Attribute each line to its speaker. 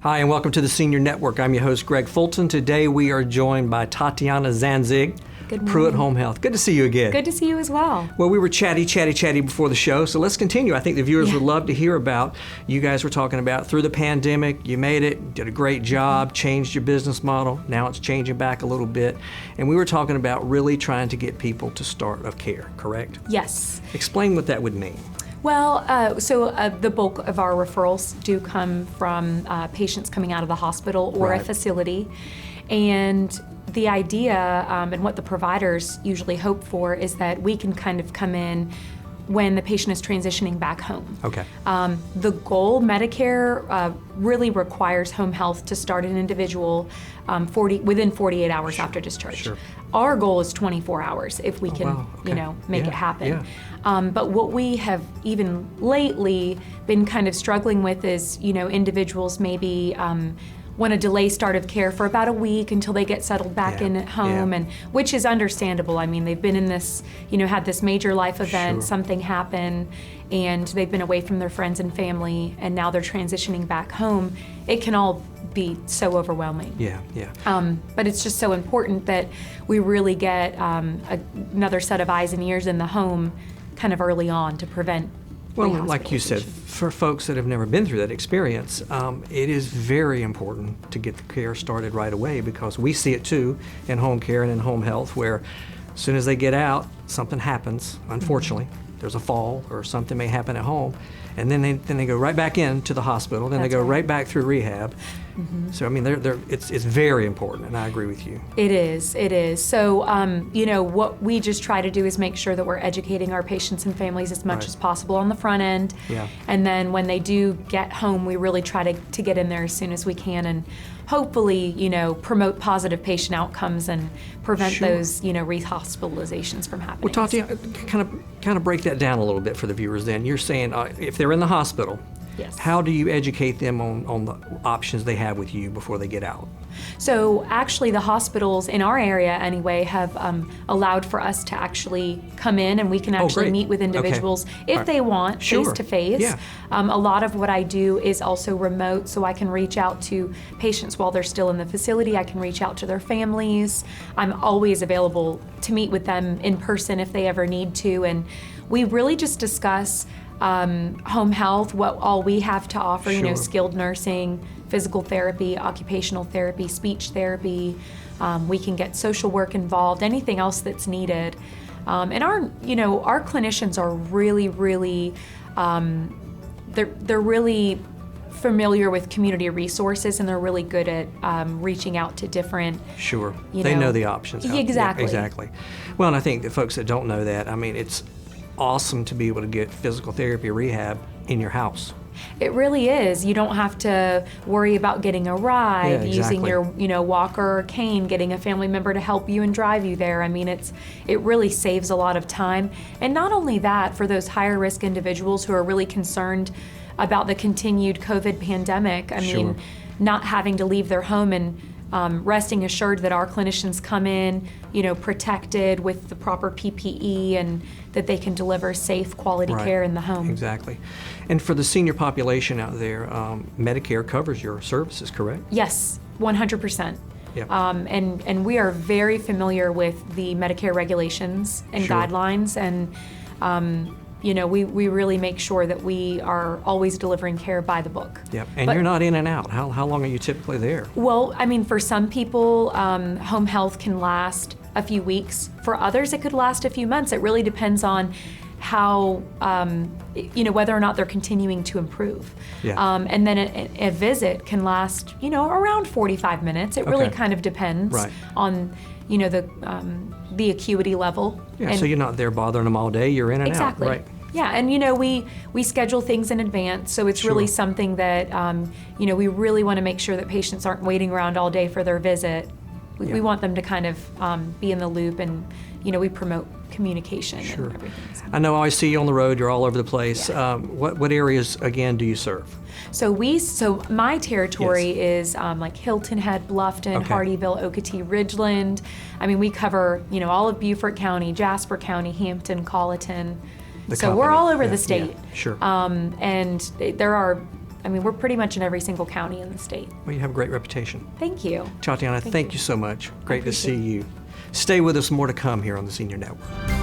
Speaker 1: Hi, and welcome to the Senior Network. I'm your host, Greg Fulton. Today we are joined by Tatiana Zanzig, Pruitt Home Health. Good to see you again.
Speaker 2: Good to see you as well.
Speaker 1: Well, we were chatty before the show, so let's continue. I think the viewers would love to hear about, you guys were talking about through the pandemic, you made it, did a great job, changed your business model. Now it's changing back a little bit. And we were talking about really trying to get people to start of care, correct?
Speaker 2: Yes.
Speaker 1: Explain what that would mean.
Speaker 2: Well, the bulk of our referrals do come from patients coming out of the hospital or a facility. And the idea and what the providers usually hope for is that we can kind of come in when the patient is transitioning back home.
Speaker 1: Okay.
Speaker 2: The goal, Medicare really requires home health to start an individual within 48 hours after discharge.
Speaker 1: Sure.
Speaker 2: Our goal is 24 hours if we can, make it happen.
Speaker 1: Yeah.
Speaker 2: But what we have even lately been kind of struggling with is, individuals maybe want to delay start of care for about a week until they get settled back in at home, and which is understandable. I mean, they've been in this, had this major life event, something happened, and they've been away from their friends and family, and now they're transitioning back home. It can all be so overwhelming. But it's just so important that we really get another set of eyes and ears in the home kind of early on to prevent.
Speaker 1: Well, like you said, for folks that have never been through that experience, it is very important to get the care started right away, because we see it too in home care and in home health, where as soon as they get out, something happens, unfortunately. There's a fall or something may happen at home, and then they go right back into the hospital, then they go right back through rehab. So I mean, it's very important, and I agree with you.
Speaker 2: It is. So what we just try to do is make sure that we're educating our patients and families as much as possible on the front end. And then when they do get home, we really try to get in there as soon as we can, and hopefully, promote positive patient outcomes and prevent those, rehospitalizations from happening.
Speaker 1: Well, Tati, kind of break that down a little bit for the viewers then. You're saying if they're in the hospital, how do you educate them on the options they have with you before they get out?
Speaker 2: So actually the hospitals in our area anyway have allowed for us to actually come in, and we can actually meet with individuals if they want face-to-face. A lot of what I do is also remote, so I can reach out to patients while they're still in the facility. I can reach out to their families. I'm always available to meet with them in person if they ever need to, and we really just discuss home health, what all we have to offer, skilled nursing, physical therapy, occupational therapy, speech therapy. We can get social work involved, anything else that's needed. And our clinicians are really, they're really familiar with community resources, and they're really good at reaching out to different.
Speaker 1: They know the options.
Speaker 2: Exactly.
Speaker 1: Exactly. Well, and I think that folks that don't know that, I mean, it's awesome to be able to get physical therapy rehab in your house.
Speaker 2: It really is. You don't have to worry about getting a ride, using your walker or cane, getting a family member to help you and drive you there. I mean, it really saves a lot of time. And not only that, for those higher risk individuals who are really concerned about the continued COVID pandemic, I mean, not having to leave their home, and resting assured that our clinicians come in, protected with the proper PPE, and that they can deliver safe, quality care in the home.
Speaker 1: Exactly. And for the senior population out there, Medicare covers your services, correct?
Speaker 2: Yes, 100%. And we are very familiar with the Medicare regulations and guidelines, and we really make sure that we are always delivering care by the book.
Speaker 1: And you're not in and out. How long are you typically there?
Speaker 2: Well, I mean, for some people, home health can last a few weeks. For others, it could last a few months. It really depends on how, whether or not they're continuing to improve. And then a visit can last, around 45 minutes. It really kind of depends on, the acuity level.
Speaker 1: So you're not there bothering them all day. You're in and out. Right.
Speaker 2: Yeah, and we schedule things in advance, so it's really something that we really want to make sure that patients aren't waiting around all day for their visit. We want them to kind of be in the loop, and we promote communication and everything. So.
Speaker 1: I know I always see you on the road. You're all over the place. What areas again do you serve?
Speaker 2: So my territory is like Hilton Head, Bluffton, Hardyville, Okatie, Ridgeland. I mean, we cover all of Beaufort County, Jasper County, Hampton, Colleton. So we're all over the state.
Speaker 1: Sure.
Speaker 2: And there are I mean, we're pretty much in every single county in the state.
Speaker 1: Well, you have a great reputation.
Speaker 2: Thank you.
Speaker 1: Tatiana, thank you so much. Great to see you. Stay with us, more to come here on the Senior Network.